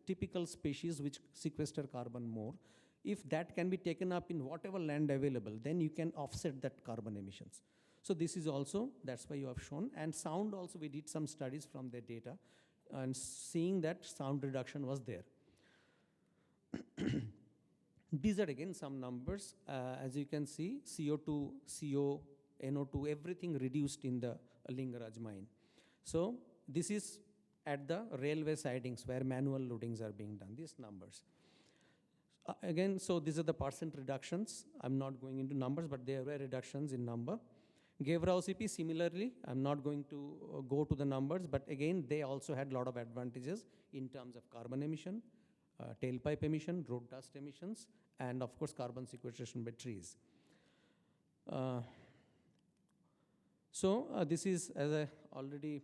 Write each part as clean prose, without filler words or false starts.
typical species which sequester carbon more. If that can be taken up in whatever land available, then you can offset that carbon emissions. So this is also, that's why you have shown. And sound also, we did some studies from their data and seeing that sound reduction was there. These are again some numbers. As you can see, CO2, CO, NO2, everything reduced in the Lingaraj mine. So this is at the railway sidings where manual loadings are being done, these numbers. Again, so these are the percent reductions. I'm not going into numbers, but there were reductions in number. Gavrau CP, similarly, I'm not going to go to the numbers, but again, they also had a lot of advantages in terms of carbon emission, tailpipe emission, road dust emissions, and of course, carbon sequestration by trees. This is, as I already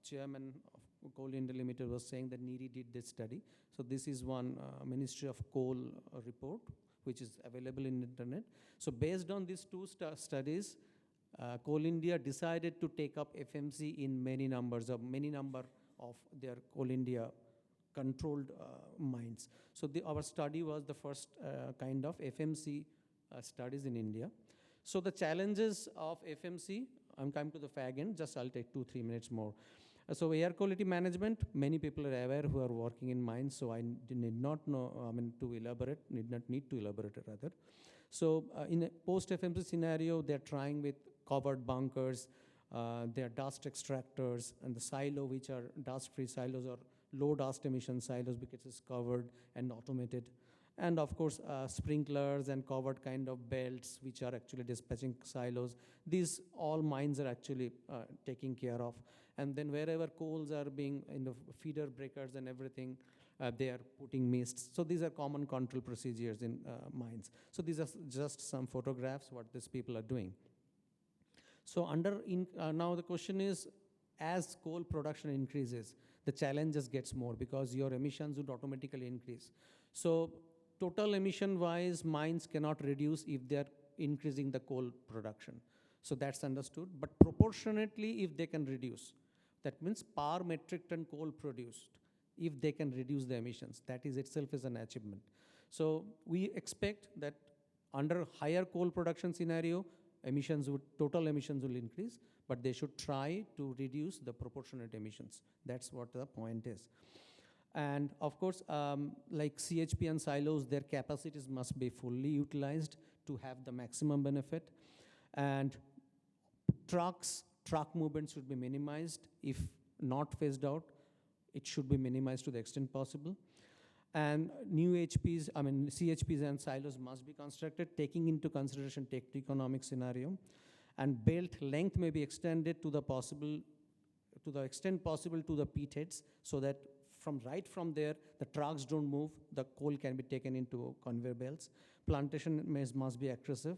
chairman of Coal India Limited was saying that NIRI did this study. So this is one Ministry of Coal report, which is available in internet. So based on these two studies, Coal India decided to take up FMC in many number of their Coal India controlled mines. So our study was the first kind of FMC studies in India. So the challenges of FMC, I'm coming to the fag end, just I'll take 2-3 minutes more. So air quality management, many people are aware who are working in mines, so I need not know, need not need to elaborate rather. So in a post-FMC scenario, they're trying with covered bunkers, their dust extractors, and the silo, which are dust-free silos or low dust emission silos because it's covered and automated. And of course, sprinklers and covered kind of belts, which are actually dispatching silos. These all mines are actually taking care of. And then wherever coals are being in the feeder breakers and everything, they are putting mists. So these are common control procedures in mines. So these are just some photographs what these people are doing. So now the question is, as coal production increases, the challenges gets more because your emissions would automatically increase. So total emission-wise, mines cannot reduce if they're increasing the coal production. So that's understood. But proportionately, if they can reduce, that means per metric ton coal produced, if they can reduce the emissions, that is itself is an achievement. So we expect that under higher coal production scenario, total emissions will increase, but they should try to reduce the proportionate emissions. That's what the point is. And of course, like CHP and silos, their capacities must be fully utilized to have the maximum benefit. And truck movement should be minimized. If not phased out, it should be minimized to the extent possible. And new CHPs and silos must be constructed, taking into consideration economic scenario. And belt length may be extended to the extent possible to the pit heads, so that right from there, the trucks don't move, the coal can be taken into conveyor belts. Plantation must be aggressive.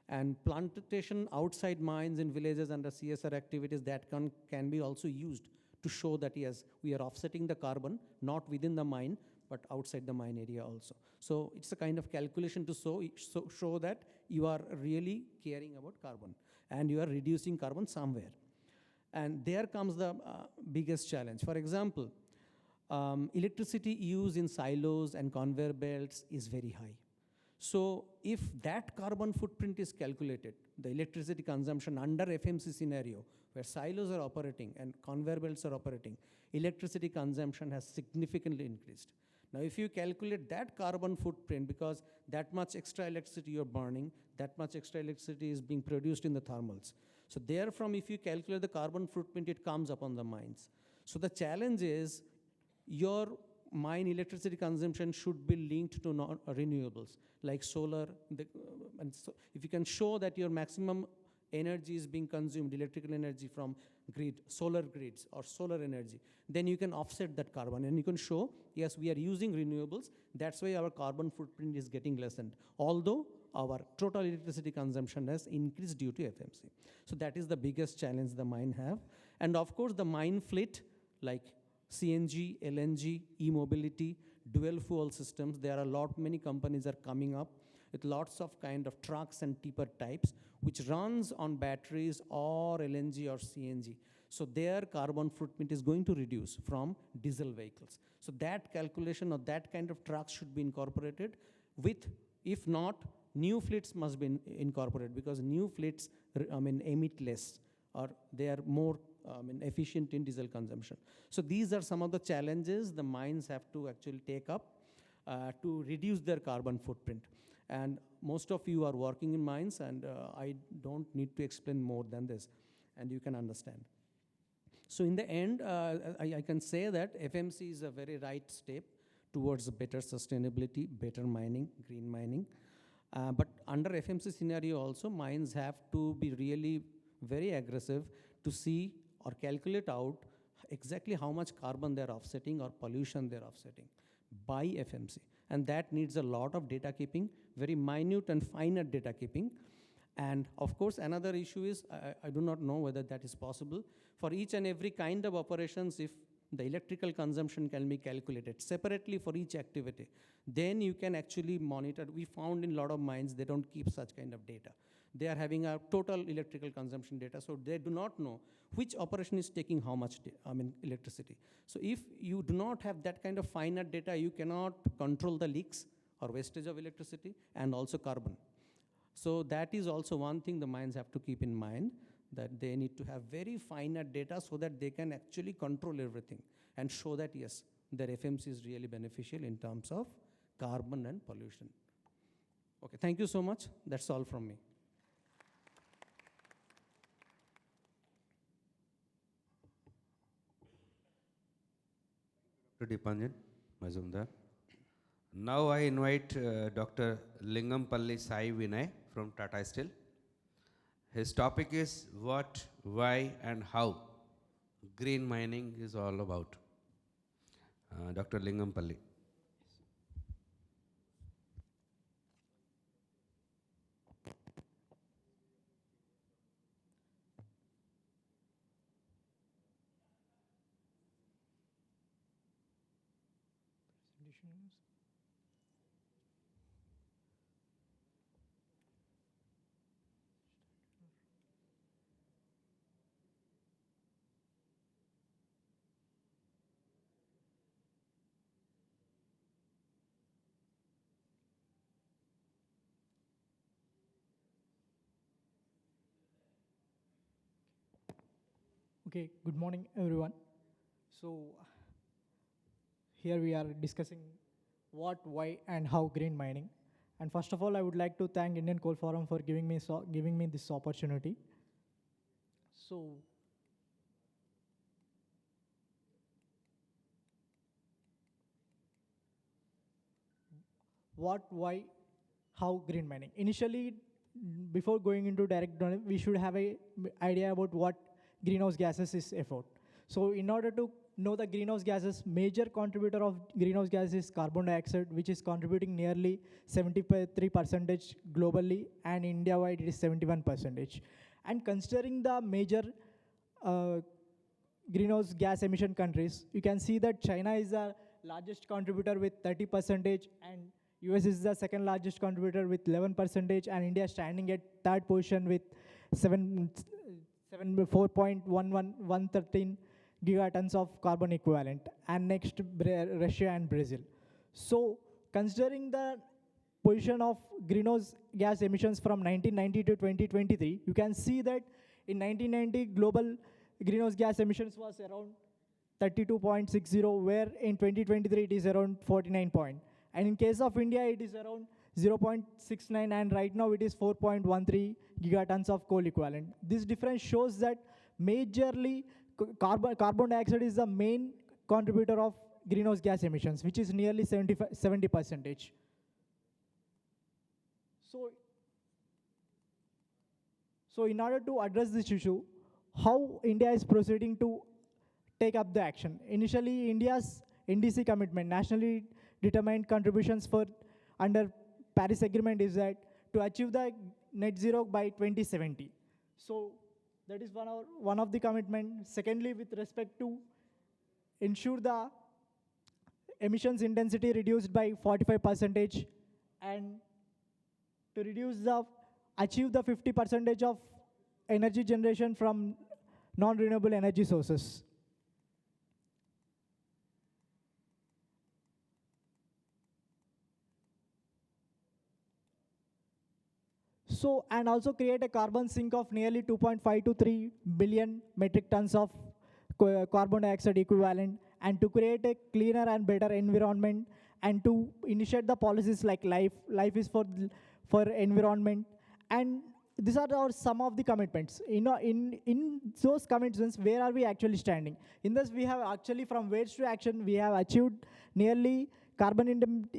And plantation outside mines in villages under CSR activities that can be also used to show that yes, we are offsetting the carbon, not within the mine, but outside the mine area also. So it's a kind of calculation to show that you are really caring about carbon and you are reducing carbon somewhere. And there comes the biggest challenge. For example, electricity use in silos and conveyor belts is very high. So if that carbon footprint is calculated, the electricity consumption under FMC scenario, where silos are operating and conveyor belts are operating, electricity consumption has significantly increased. Now, if you calculate that carbon footprint, because that much extra electricity you're burning, that much extra electricity is being produced in the thermals. So therefrom, if you calculate the carbon footprint, it comes upon the mines. So the challenge is your mine electricity consumption should be linked to renewables, like solar. And so if you can show that your maximum energy is being consumed, electrical energy from solar grids or solar energy, then you can offset that carbon and you can show, yes, we are using renewables. That's why our carbon footprint is getting lessened, although our total electricity consumption has increased due to FMC. So that is the biggest challenge the mine have. And of course, the mine fleet, like CNG, LNG, e-mobility, dual fuel systems, there are many companies are coming up with lots of kind of trucks and tipper types, which runs on batteries or LNG or CNG. So their carbon footprint is going to reduce from diesel vehicles. So that calculation or that kind of trucks should be incorporated with, if not, new fleets must be incorporated, because new fleets, emit less, or they are more efficient in diesel consumption. So these are some of the challenges the mines have to actually take up to reduce their carbon footprint. And most of you are working in mines, and I don't need to explain more than this, and you can understand. So in the end, I can say that FMC is a very right step towards better sustainability, better mining, green mining. But under FMC scenario also, mines have to be really very aggressive to see or calculate out exactly how much carbon they're offsetting or pollution they're offsetting by FMC. And that needs a lot of data keeping, very minute and finer data keeping. And of course, another issue is, I do not know whether that is possible. For each and every kind of operations, if the electrical consumption can be calculated separately for each activity, then you can actually monitor. We found in a lot of mines, they don't keep such kind of data. They are having a total electrical consumption data, so they do not know which operation is taking how much electricity. So if you do not have that kind of finer data, you cannot control the leaks or wastage of electricity and also carbon. So that is also one thing the mines have to keep in mind, that they need to have very finer data so that they can actually control everything and show that, yes, their FMC is really beneficial in terms of carbon and pollution. Okay, thank you so much. That's all from me. Dipanjan Mazumdar. Now I invite Dr. Lingampalli Sai Vinay from Tata Steel. His topic is what, why, and how green mining is all about. Dr. Lingampalli. Okay, good morning, everyone. So here we are discussing what, why, and how green mining. And first of all, I would like to thank Indian Coal Forum for giving me this opportunity. So what, why, how green mining? Initially, before going into direct donation, we should have an idea about what greenhouse gases is effort. So in order to know the greenhouse gases, major contributor of greenhouse gas is carbon dioxide, which is contributing nearly 73% globally, and India-wide it is 71%. And considering the major greenhouse gas emission countries, you can see that China is the largest contributor with 30%, and US is the second largest contributor with 11%, and India standing at third position with 4.113 gigatons of carbon equivalent, and next Russia and Brazil. So considering the position of greenhouse gas emissions from 1990 to 2023, you can see that in 1990 global greenhouse gas emissions was around 32.60, where in 2023 it is around 49. And in case of India, it is around 0.69, and right now it is 4.13 gigatons of coal equivalent. This difference shows that majorly carbon dioxide is the main contributor of greenhouse gas emissions, which is nearly 70%. So in order to address this issue, how India is proceeding to take up the action? Initially, India's NDC commitment, nationally determined contributions for under Paris Agreement, is that to achieve the net zero by 2070. So that is one of the commitment. Secondly, with respect to ensure the emissions intensity reduced by 45%, and to achieve the 50% of energy generation from non-renewable energy sources. So, and also create a carbon sink of nearly 2.5 to 3 billion metric tons of carbon dioxide equivalent, and to create a cleaner and better environment, and to initiate the policies like life is for environment. And these are some of the commitments. In those commitments, where are we actually standing? In this, we have actually, from words to action, we have achieved nearly carbon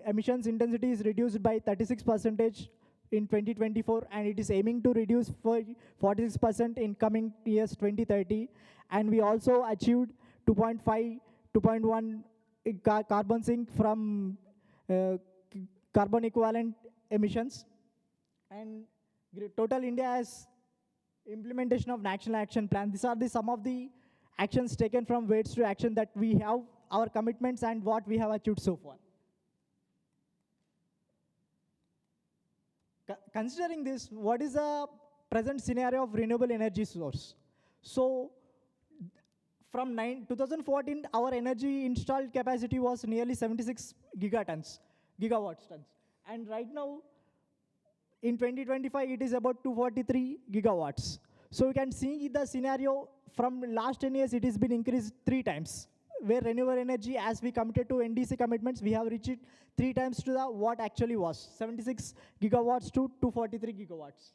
emissions intensity is reduced by 36% in 2024, and it is aiming to reduce for 46% in coming years 2030. And we also achieved 2.5, 2.1 carbon sink from carbon equivalent emissions. And total India has implementation of national action plan. These are some of the actions taken from words to action, that we have our commitments and what we have achieved so far. Considering this, what is the present scenario of renewable energy source? So, from 2014, our energy installed capacity was nearly 76 gigawatts tons. And right now, in 2025, it is about 243 gigawatts. So you can see the scenario from last 10 years, it has been increased 3 times. Where renewable energy, as we committed to NDC commitments, we have reached it 3 times to the what actually was, 76 gigawatts to 243 gigawatts.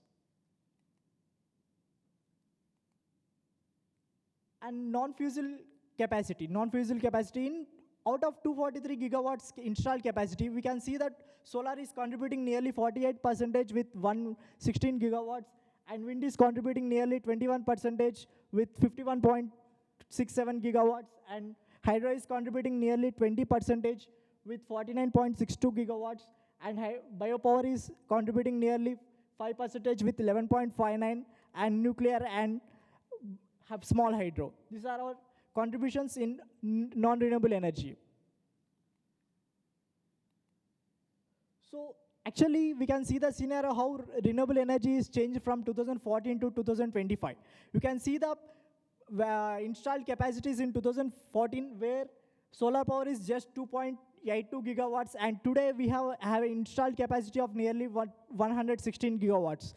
And non-fossil capacity in out of 243 gigawatts installed capacity, we can see that solar is contributing nearly 48% with 116 gigawatts, and wind is contributing nearly 21% with 51.67 gigawatts, and hydro is contributing nearly 20% with 49.62 gigawatts, and biopower is contributing nearly 5% with 11.59, and nuclear and have small hydro. These are our contributions in non-renewable energy. So actually, we can see the scenario how renewable energy is changed from 2014 to 2025. You can see the installed capacities in 2014, where solar power is just 2.82 gigawatts, and today we have an installed capacity of nearly 116 gigawatts.